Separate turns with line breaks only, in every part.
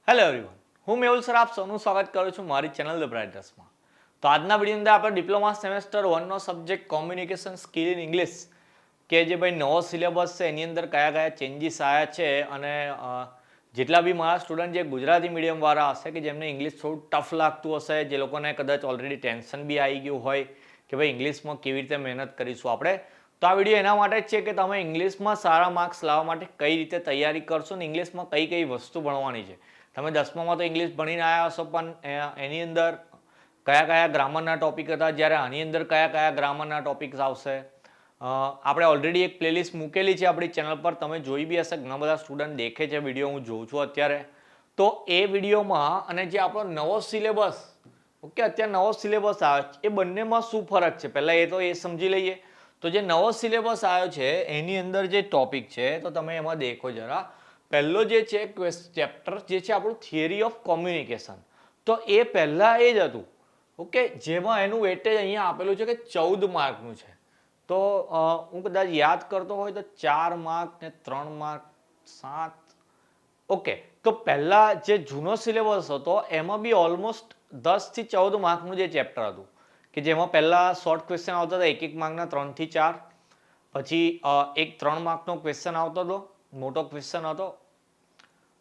Hello everyone, હું Mehul sir આપ સૌનું સ્વાગત કરું છું મારી ચેનલ ધ બ્રાઇટર્સમાં. તો આજના વિડીયોની અંદર આપણે ડિપ્લોમા સેમેસ્ટર 1નો subject communication skill in English કે જે ભાઈ નવો સિલેબસ છે એની અંદર કયા કયા ચેન્જીસ આવ્યા છે અને જેટલા બી મારા સ્ટુડન્ટ જે ગુજરાતી મીડિયમવાળા હશે કે જેમને ઇંગ્લિશ થોડું ટફ લાગતું હશે, જે લોકોને કદાચ ઓલરેડી ટેન્શન બી આવી ગયું હોય કે ભાઈ ઇંગ્લિશમાં કેવી રીતે મહેનત કરીશું આપણે, તો આ વિડીયો એના માટે જ છે કે તમે ઇંગ્લિશમાં સારા માર્ક્સ લાવવા માટે કઈ રીતે તૈયારી કરશો ને ઇંગ્લિશમાં કઈ કઈ વસ્તુ ભણવાની છે. તમે 10મામાં તો ઇંગ્લિશ ભણીને આવ્યા હશો, પણ એની અંદર કયા કયા ગ્રામરના ટોપિક હતા, જ્યારે આની અંદર કયા કયા ગ્રામરના ટોપિક્સ આવશે. આપણે ઓલરેડી એક પ્લેલિસ્ટ મૂકેલી છે આપણી ચેનલ પર, તમે જોઈ બી હશે. ઘણા બધા સ્ટુડન્ટ દેખે છે વિડીયો, હું જોઉં છું અત્યારે. તો એ વિડીયોમાં અને જે આપણો નવો સિલેબસ, ઓકે, અત્યારે નવો સિલેબસ આવે છે એ બંનેમાં શું ફરક છે પહેલાં એ તો એ સમજી લઈએ. તો જે નવો સિલેબસ આવ્યો છે એની અંદર જે ટોપિક છે તો તમે એમાં દેખો જરા. પહેલો જે છે ચેપ્ટર જે છે આપણું થિયરી ઓફ કોમ્યુનિકેશન, તો એ પહેલાં એ જ હતું, ઓકે, જેમાં એનું વેટેજ અહીંયા આપેલું છે કે 14 માર્કનું છે. તો હું કદાચ યાદ કરતો હોય તો 4 માર્ક ને 3 માર્ક 7. ઓકે, તો પહેલાં જે જૂનો સિલેબસ હતો એમાં બી ઓલમોસ્ટ 10 થી 14 માર્કનું જે ચેપ્ટર હતું કે જેમાં પહેલાં શોર્ટ ક્વેશ્ચન આવતા હતા 1 માર્કના 3 થી 4, પછી એક 3 માર્કનો ક્વેશ્ચન આવતો હતો, મોટો ક્વેશ્ચન હતો,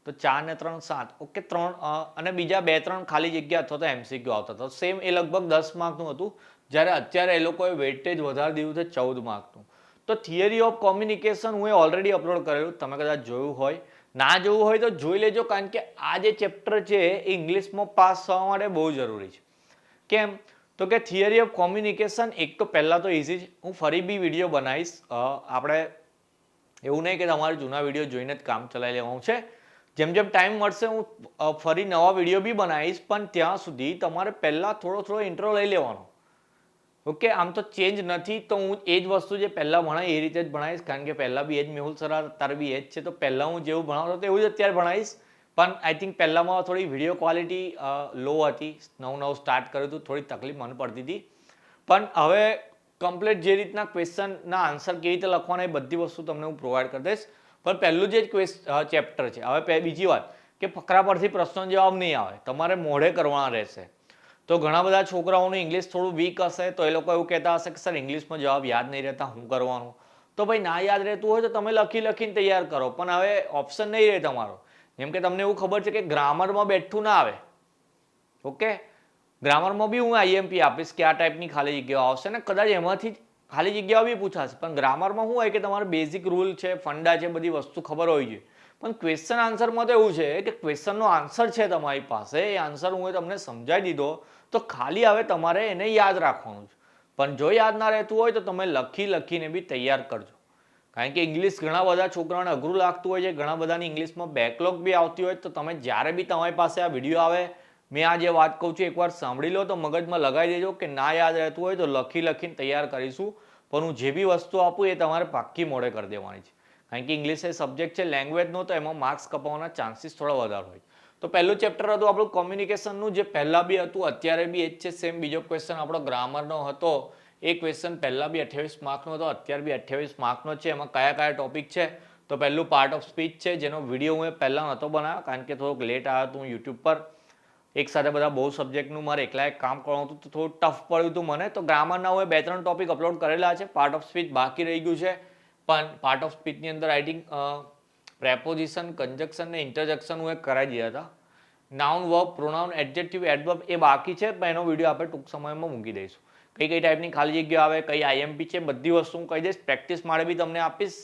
તો 4 ને 3 7, ઓકે, 3 અને બીજા 2-3 ખાલી જગ્યા અથવા તો MCQ આવતા હતા. સેમ એ લગભગ 10 માર્કનું હતું, જ્યારે અત્યારે એ લોકોએ વેઇટેજ વધારી દીધું છે 14 માર્કનું. તો થિયરી ઓફ કોમ્યુનિકેશન હું એ ઓલરેડી અપલોડ કરેલું, તમે કદાચ જોયું હોય. ના જોવું હોય તો જોઈ લેજો, કારણ કે આ જે ચેપ્ટર છે એ ઇંગ્લિશમાં પાસ થવા માટે બહુ જરૂરી છે. કેમ તો કે થિયરી ઓફ કોમ્યુનિકેશન એક તો પહેલાં તો ઇઝી છે. હું ફરી બી વિડીયો બનાવીશ. આપણે એવું નહીં કે તમારે જૂના વિડીયો જોઈને જ કામ ચલાવી લેવાનું છે. જેમ જેમ ટાઈમ મળશે હું ફરી નવા વિડીયો બી બનાવીશ, પણ ત્યાં સુધી તમારે પહેલાં થોડો ઇન્ટ્રો લઈ લેવાનો. ઓકે, આમ તો ચેન્જ નથી, તો હું એ જ વસ્તુ જે પહેલાં ભણાવી એ રીતે જ ભણાવીશ, કારણ કે પહેલાં બી એ જ મેહુલ સર અત્યારે બી એ જ છે. તો પહેલાં હું જેવું ભણાવતો એવું જ અત્યારે ભણાવીશ, પણ આઈ થિંક પહેલાંમાં થોડી વિડીયો ક્વોલિટી લો હતી. નવું સ્ટાર્ટ કર્યું હતું, થોડી તકલીફ મને પડતી હતી. પણ હવે કમ્પ્લીટ જે રીતના ક્વેશ્ચનના આન્સર કેવી રીતે લખવાના એ બધી વસ્તુ તમને હું પ્રોવાઈડ કરી દઈશ. પણ પહેલું જે ચેપ્ટર છે, હવે બીજી વાત કે ફકરા પરથી પ્રશ્નો જવાબ નહીં આવે, તમારે મોઢે કરવાના રહેશે. તો ઘણા બધા છોકરાઓનું ઇંગ્લિશ થોડું વીક હશે, તો એ લોકો એવું કહેતા હશે કે સર ઇંગ્લિશમાં જવાબ યાદ નહીં રહેતા, શું કરવાનું? તો ભાઈ ના યાદ રહેતું હોય તો તમે લખીને તૈયાર કરો, પણ હવે ઓપ્શન નહીં રહે તમારો. જેમ કે તમને એવું ખબર છે કે ગ્રામરમાં બેઠું ના આવે, ઓકે, ગ્રામરમાં બી હું IMP આપીશ કે આ ટાઈપની ખાલી જગ્યાઓ આવશે ને કદાચ એમાંથી ખાલી જગ્યાઓ બી પૂછાશે. પણ ગ્રામરમાં શું હોય કે તમારે બેઝિક રૂલ છે, ફંડા છે, બધી વસ્તુ ખબર હોવી જોઈએ. પણ ક્વેશ્ચન આન્સરમાં તો એવું છે કે ક્વેશ્ચનનો આન્સર છે તમારી પાસે, એ આન્સર હું તમને સમજાવી દીધો, તો ખાલી હવે તમારે એને યાદ રાખવાનું છે. પણ જો યાદ ના રહેતું હોય તો તમે લખીને બી તૈયાર કરજો, કારણ કે ઇંગ્લિશ ઘણા બધા છોકરાઓને અઘરું લાગતું હોય છે, ઘણા બધાની ઇંગ્લિશમાં બેકલોગ બી આવતી હોય. તો તમે જ્યારે બી તમારી પાસે આ વિડીયો આવે, મેં આ જે વાત કહું છું એકવાર સાંભળી લો, તો મગજમાં લગાવી દેજો કે ના યાદ રહેતું હોય તો લખીને તૈયાર કરીશું. પણ હું જે બી વસ્તુ આપું એ તમારે પાક્કી મોડે કરી દેવાની છે, કારણ કે ઇંગ્લિશ એ સબ્જેક્ટ છે લેંગ્વેજનો, તો એમાં માર્ક્સ કપાવવાના ચાન્સીસ થોડા વધારે હોય. તો પહેલું ચેપ્ટર હતું આપણું કોમ્યુનિકેશનનું, જે પહેલાં બી હતું અત્યારે બી એ જ છે સેમ. બીજો ક્વેશ્ચન આપણો ગ્રામરનો હતો, એ ક્વેશ્ચન પહેલાં બી 28 માર્કનો હતો, અત્યારે બી 28 માર્કનો છે. એમાં કયા કયા ટોપિક છે, તો પહેલું પાર્ટ ઓફ સ્પીચ છે, જેનો વિડીયો હું પહેલાં નહોતો બનાવ્યો કારણ કે થોડોક લેટ આવ્યો હતું યુટ્યુબ પર. એક સાથે બધા બહુ સબ્જેક્ટનું મારે એકલા એક કામ કરવાનું હતું, તો થોડું ટફ પડ્યું હતું મને. તો ગ્રામરના હું 2-3 ટોપિક અપલોડ કરેલા છે, પાર્ટ ઓફ સ્પીચ બાકી રહી ગયું છે. પણ પાર્ટ ઓફ સ્પીચની અંદર આઈ થિંક પ્રેપોઝિશન, કન્જક્શન ને ઇન્ટરજેક્શન હું કરાવી દીધા હતા. Noun, verb, pronoun, adjective, adverb એ બાકી છે, પણ એનો વિડીયો આપણે ટૂંક સમયમાં મૂકી દઈશું. કઈ ટાઈપની ખાલી જગ્યા આવે, કઈ IMP છે, બધી વસ્તુ હું કહી દઈશ. પ્રેક્ટિસ માટે બી તમને આપીશ,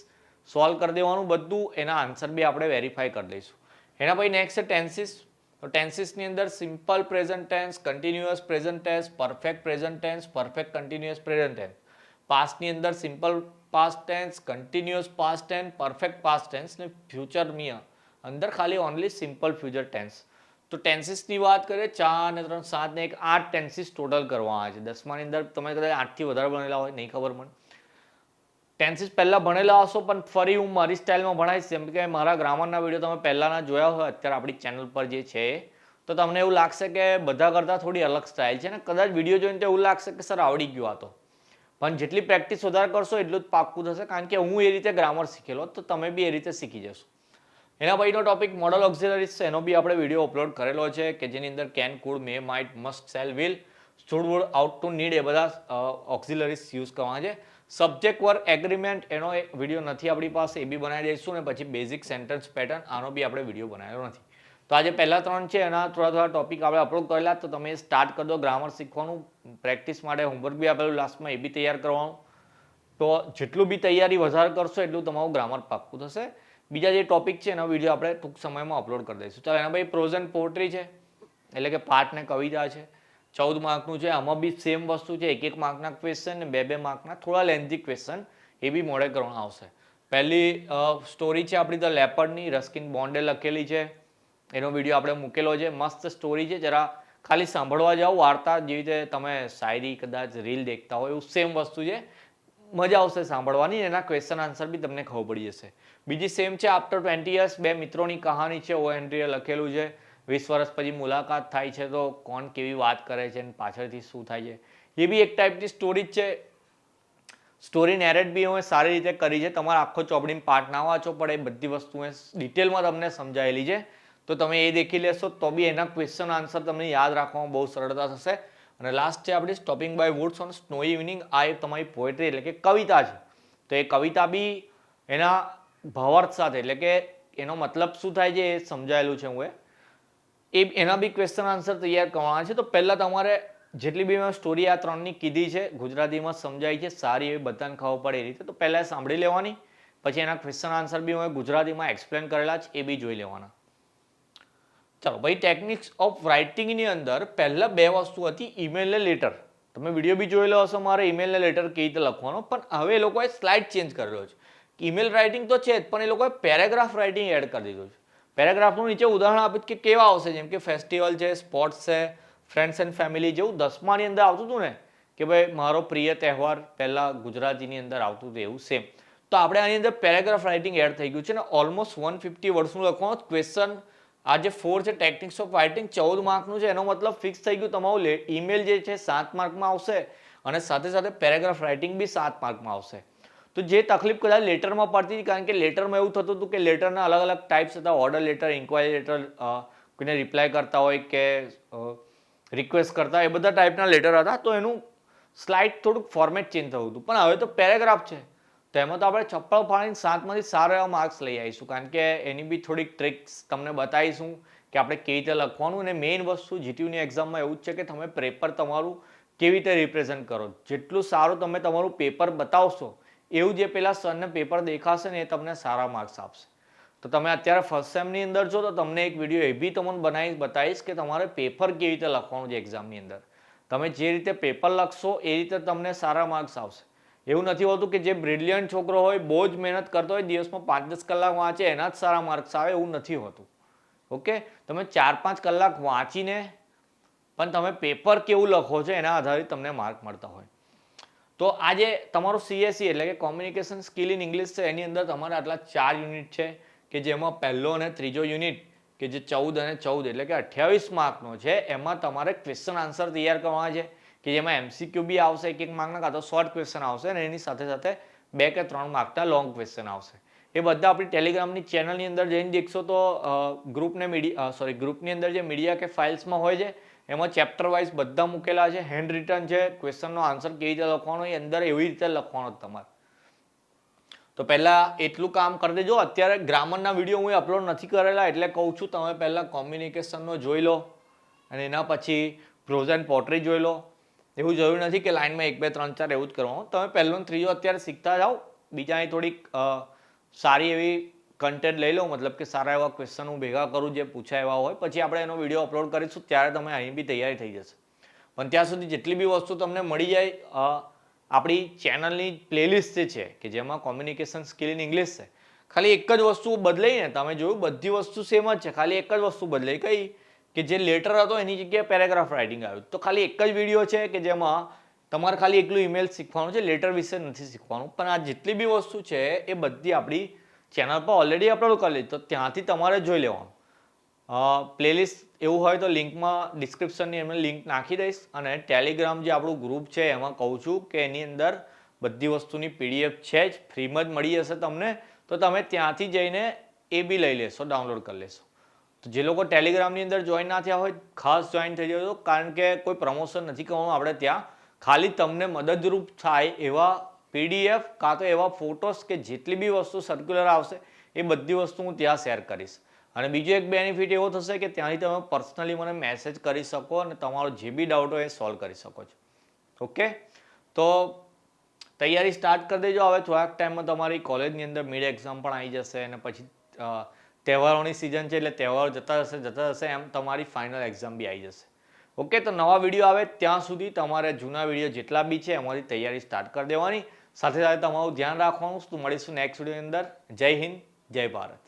સોલ્વ કરી દેવાનું બધું, એના આન્સર બી આપણે વેરીફાઈ કરી દઈશું. એના પછી નેક્સ્ટ છે ટેન્સીસ. તો ટેન્સીસની અંદર simple present tense, continuous present tense, perfect present tense, perfect continuous present tense. પાસ્ટની અંદર simple past tense, continuous past tense, perfect past tense ને ફ્યુચરની અંદર ખાલી ઓનલી સિમ્પલ ફ્યુચર ટેન્સ. તો ટેન્સીસની વાત કરીએ, 4 ને 3 7 ને 1 8 ટેન્સીસ ટોટલ કરવાના છે. 10માની અંદર તમે કદાચ 8થી વધારે ભણેલા હોય, નહીં ખબર મને. ટેન્સીસ પહેલાં ભણેલા હશો, પણ ફરી હું મારી સ્ટાઇલમાં ભણાવીશ. જેમ કે મારા ગ્રામરના વિડીયો તમે પહેલાંના જોયા હોય અત્યારે આપણી ચેનલ પર જે છે, તો તમને એવું લાગશે કે બધા કરતાં થોડી અલગ સ્ટાઇલ છે ને કદાચ વિડીયો જોઈને તો એવું લાગશે કે સર આવડી ગયું આ તો. પણ જેટલી પ્રેક્ટિસ વધારે કરશો એટલું જ પાક્કું થશે, કારણ કે હું એ રીતે ગ્રામર શીખેલો, તો તમે બી એ રીતે શીખી જશો. એના પછીનો ટોપિક મોડલ ઓક્સિલરીઝ છે, એનો બી આપણે વિડીયો અપલોડ કરેલો છે કે જેની અંદર can, could, may, might, must, shall, will, should, would, ought to, need એ બધા ઓક્સિલરીઝ યુઝ કરવાના છે. સબ્જેક્ટ વર્ક એગ્રીમેન્ટ એનો એક વિડીયો નથી આપણી પાસે, એ બી બનાવી દઈશું. ને પછી બેઝિક સેન્ટેન્સ પેટર્ન આનો બી આપણે વિડીયો બનાવેલો નથી. તો આજે પહેલા 3 છે એના થોડા ટોપિક આપણે અપલોડ કરેલા, તો તમે સ્ટાર્ટ કરી દો. ગ્રામર શીખવાનું, પ્રેક્ટિસ માટે હોમવર્ક બી આપેલું લાસ્ટમાં, એ બી તૈયાર કરવાનું. તો જેટલું બી તૈયારી વધારે કરશો એટલું તમારું ગ્રામર પાક્કું થશે. બીજા જે ટોપિક છે એનો વિડીયો આપણે ટૂંક સમયમાં અપલોડ કરી દઈશું. ચાલો, એના પછી પ્રોઝ એન્ડ પોએટ્રી છે, એટલે કે પાઠ ને કવિતા છે. 14 માર્કનું છે. આમાં બી સેમ વસ્તુ છે, 1 માર્કના ક્વેશ્ચન ને 2 માર્કના થોડા લેન્ધી ક્વેશ્ચન એ બી મોડે કરવાના આવશે. પહેલી સ્ટોરી છે આપણી ધ લેપર્ડની, રસ્કિન બોન્ડે લખેલી છે. એનો વિડીયો આપણે મૂકેલો છે. મસ્ત સ્ટોરી છે, જરા ખાલી સાંભળવા જાઓ. વાર્તા જેવી રીતે તમે શાયરી કદાચ રીલ દેખતા હોય એવું સેમ વસ્તુ છે. મજા આવશે સાંભળવાની. એના ક્વેશ્ચન આન્સર બી તમને ખબર પડી જશે. બીજી સેમ છે આફ્ટર 20 યર્સ, 2 મિત્રોની કહાની છે. ઓ હેનરીએ લખેલું છે. 20 વર્ષ પછી મુલાકાત થાય છે તો કોણ કેવી વાત કરે છે અને પાછળથી શું થાય છે. એ બી એક ટાઈપની સ્ટોરી જ છે. સ્ટોરી નેરેટ બી હું સારી રીતે કરી છે. તમારે આખો ચોપડીનો પાઠ ના વાંચવો પડે, એ બધી વસ્તુ ડિટેલમાં તમને સમજાયેલી છે. તો તમે એ દેખી લેશો તો બી એના ક્વેશ્ચન આન્સર તમને યાદ રાખવામાં બહુ સરળતા થશે. અને લાસ્ટ છે આપણી stopping by woods on snowy evening. આ એક તમારી પોએટ્રી એટલે કે કવિતા છે. તો એ કવિતા બી એના ભાવાર્થ સાથે, એટલે કે એનો મતલબ શું થાય છે એ સમજાયેલું છે. હું એના બી ક્વેશ્ચન આન્સર તૈયાર કરવાના છે. તો પહેલાં તમારે જેટલી બી મેં સ્ટોરી આ 3ની કીધી છે, ગુજરાતીમાં સમજાય છે, સારી એવી બધાને ખબર પડે એ રીતે, તો પહેલાં સાંભળી લેવાની. પછી એના ક્વેશ્ચન આન્સર બી મેં ગુજરાતીમાં એક્સપ્લેન કરેલા છે, એ બી જોઈ લેવાના. ચાલો ભાઈ, ટેકનિક્સ ઓફ રાઇટિંગની અંદર પહેલા 2 વસ્તુ હતી, ઈમેલ ને લેટર. તમે વિડીયો બી જોયેલો હશે મારે ઈમેલ ને લેટર કેવી રીતે લખવાનો, પણ હવે એ લોકોએ સ્લાઇડ ચેન્જ કરેલો છે. ઈમેલ રાઇટિંગ તો છે જ, પણ એ લોકોએ પેરેગ્રાફ રાઇટિંગ એડ કરી દીધું છે. પેરેગ્રાફનું નીચે ઉદાહરણ આપ્યું કે કેવા આવશે, જેમ કે ફેસ્ટિવલ છે, સ્પોર્ટ્સ છે, ફ્રેન્ડ્સ એન્ડ ફેમિલી, જેવું 10માની અંદર આવતું હતું ને કે ભાઈ મારો પ્રિય તહેવાર, પહેલાં ગુજરાતીની અંદર આવતું હતું એવું સેમ. તો આપણે આની અંદર પેરેગ્રાફ રાઇટિંગ એડ થઈ ગયું છે ને ઓલમોસ્ટ 150 વર્ડ્સનું લખવાનું. ક્વેશ્ચન આ જે 4 છે ટેકનિક્સ ઓફ રાઇટિંગ 14 માર્કનું છે. એનો મતલબ ફિક્સ થઈ ગયું, તમારું ઈમેલ જે છે 7 માર્કમાં આવશે અને સાથે સાથે પેરેગ્રાફ રાઇટિંગ બી 7 માર્કમાં આવશે. તો જે તકલીફ કદાચ લેટરમાં પડતી હતી, કારણ કે લેટરમાં એવું થતું હતું કે લેટરના અલગ અલગ ટાઈપ્સ હતા, ઓર્ડર લેટર, ઇન્ક્વાયરી લેટર, કોઈને રિપ્લાય કરતા હોય કે રિક્વેસ્ટ કરતા હોય, એ બધા ટાઈપના લેટર હતા. તો એનું સ્લાઇડ થોડુંક ફોર્મેટ ચેન્જ થયું હતું. પણ હવે તો પેરેગ્રાફ છે, તો એમાં તો આપણે ચપ્પલ ફાડીને 7માંથી સારા એવા માર્ક્સ લઈ આવીશું, કારણ કે એની બી થોડીક ટ્રિક્સ તમને બતાવીશું કે આપણે કેવી રીતે લખવાનું. અને મેઇન વસ્તુ જીટીયુની એક્ઝામમાં એવું જ છે કે તમે પેપર તમારું કેવી રીતે રિપ્રેઝન્ટ કરો. જેટલું સારું તમે તમારું પેપર બતાવશો એવું જે પેલા સરને પેપર દેખાશે ને એ તમને સારા માર્ક્સ આપશે. તો તમે અત્યારે ફર્સ્ટ સેમની અંદર છો તો તમને એક વિડીયો એ બી તમને બતાવીશ કે તમારે પેપર કેવી રીતે લખવાનું છે એક્ઝામની અંદર. તમે જે રીતે પેપર લખશો એ રીતે તમને સારા માર્ક્સ આવશે. એવું નથી હોતું કે જે બ્રિલિયન્ટ છોકરો હોય, બહુ જ મહેનત કરતો હોય, દિવસમાં 5-10 કલાક વાંચે એના જ સારા માર્ક્સ આવે, એવું નથી હોતું. ઓકે, તમે 4-5 કલાક વાંચીને પણ તમે પેપર કેવું લખો છો એના આધારે તમને માર્ક મળતા હોય. તો આજે તમારું CSE એટલે કે કોમ્યુનિકેશન સ્કિલ ઇન ઇંગ્લિશ છે, એની અંદર તમારે આટલા 4 યુનિટ છે કે જેમાં પહેલો અને ત્રીજો યુનિટ કે જે 14 અને 14 એટલે કે 28 માર્કનો છે, એમાં તમારે ક્વેશ્ચન આન્સર તૈયાર કરવાના છે કે જેમાં MCQ બી આવશે, 1 માર્કના, કાં તો શોર્ટ ક્વેશ્ચન આવશે અને એની સાથે સાથે 2 કે 3 માર્કના લોંગ ક્વેશ્ચન આવશે. એ બધા આપણી ટેલિગ્રામની ચેનલની અંદર જઈને દેખશો તો ગ્રુપની અંદર જે મીડિયા કે ફાઇલ્સમાં હોય છે એમાં ચેપ્ટર વાઇઝ બધા મૂકેલા છે. હેન્ડ રિટન છે, ક્વેશ્ચનનો આન્સર કેવી રીતે લખવાનો એ અંદર એવી રીતે લખવાનો તમારે. તો પહેલાં એટલું કામ કરી દેજો. અત્યારે ગ્રામરના વિડીયો હું અપલોડ નથી કરેલા એટલે કહું છું તમે પહેલાં કોમ્યુનિકેશનનો જોઈ લો અને એના પછી પ્રોઝ એન્ડ પોએટ્રી જોઈ લો. એવું જરૂરી નથી કે લાઇનમાં 1, 2, 3, 4 એવું જ કરવાનું. તમે પહેલો ને ત્રીજો અત્યારે શીખતા જાઓ. બીજાની થોડીક સારી એવી કન્ટેન્ટ લઈ લો, મતલબ કે સારા એવા ક્વેશ્ચન હું ભેગા કરું જે પૂછાય એવા હોય, પછી આપણે એનો વિડીયો અપલોડ કરીશું ત્યારે તમે અહીં બી તૈયારી થઈ જશે. પણ ત્યાં સુધી જેટલી બી વસ્તુ તમને મળી જાય, આપણી ચેનલની પ્લેલિસ્ટ જે છે કે જેમાં કોમ્યુનિકેશન સ્કિલ ઇન ઇંગ્લિશ છે, ખાલી એક જ વસ્તુ બદલાઈને તમે જોયું બધી વસ્તુ સેમ જ છે, ખાલી એક જ વસ્તુ બદલાઈ કઈ કે જે લેટર હતો એની જગ્યાએ પેરેગ્રાફ રાઇટિંગ આવ્યું. તો ખાલી એક જ વિડીયો છે કે જેમાં તમારે ખાલી એકલું ઈમેલ શીખવાનું છે, લેટર વિશે નથી શીખવાનું. પણ આ જેટલી બી વસ્તુ છે એ બધી આપણી ચેનલ પર ઓલરેડી અપલોડ કરી લીધી, તો ત્યાંથી તમારે જોઈ લેવાનું. પ્લેલિસ્ટ એવું હોય તો લિંકમાં ડિસ્ક્રિપ્શનની એમાં લિંક નાખી દઈશ. અને ટેલિગ્રામ જે આપણું ગ્રુપ છે એમાં કહું છું કે એની અંદર બધી વસ્તુની PDF છે જ, ફ્રીમાં જ મળી જશે તમને. તો તમે ત્યાંથી જઈને એ બી લઈ લેશો, ડાઉનલોડ કરી લેશો. તો જે લોકો ટેલિગ્રામની અંદર જોઈન ના થયા હોય ખાસ જોઈન થઈ જજો, કારણ કે કોઈ પ્રમોશન નથી કરવાનું આપણે ત્યાં. ખાલી તમને મદદરૂપ થાય એવા PDF કાં તો એવા ફોટોસ કે જેટલી બી વસ્તુ સર્ક્યુલર આવશે એ બધી વસ્તુ હું ત્યાં શેર કરીશ. અને બીજો એક બેનિફિટ એવો થશે કે ત્યાંથી તમે પર્સનલી મને મેસેજ કરી શકો અને તમારો જે બી ડાઉટ હોય એ સોલ્વ કરી શકો છો. ઓકે, તો તૈયારી સ્ટાર્ટ કરી દેજો. હવે થોડાક ટાઈમમાં તમારી કોલેજની અંદર મિડ એક્ઝામ પણ આવી જશે અને પછી તહેવારોની સિઝન છે એટલે તહેવારો જતા જશે એમ તમારી ફાઇનલ એક્ઝામ બી આવી જશે. ઓકે, તો નવા વિડીયો આવે ત્યાં સુધી તમારે જૂના વિડીયો જેટલા બી છે એમાંથી તૈયારી સ્ટાર્ટ કરી દેવાની. સાથે સાથે તમારું ધ્યાન રાખવાનું. તો મળીશું નેક્સ્ટ વિડીયોની અંદર. જય હિન્દ, જય ભારત.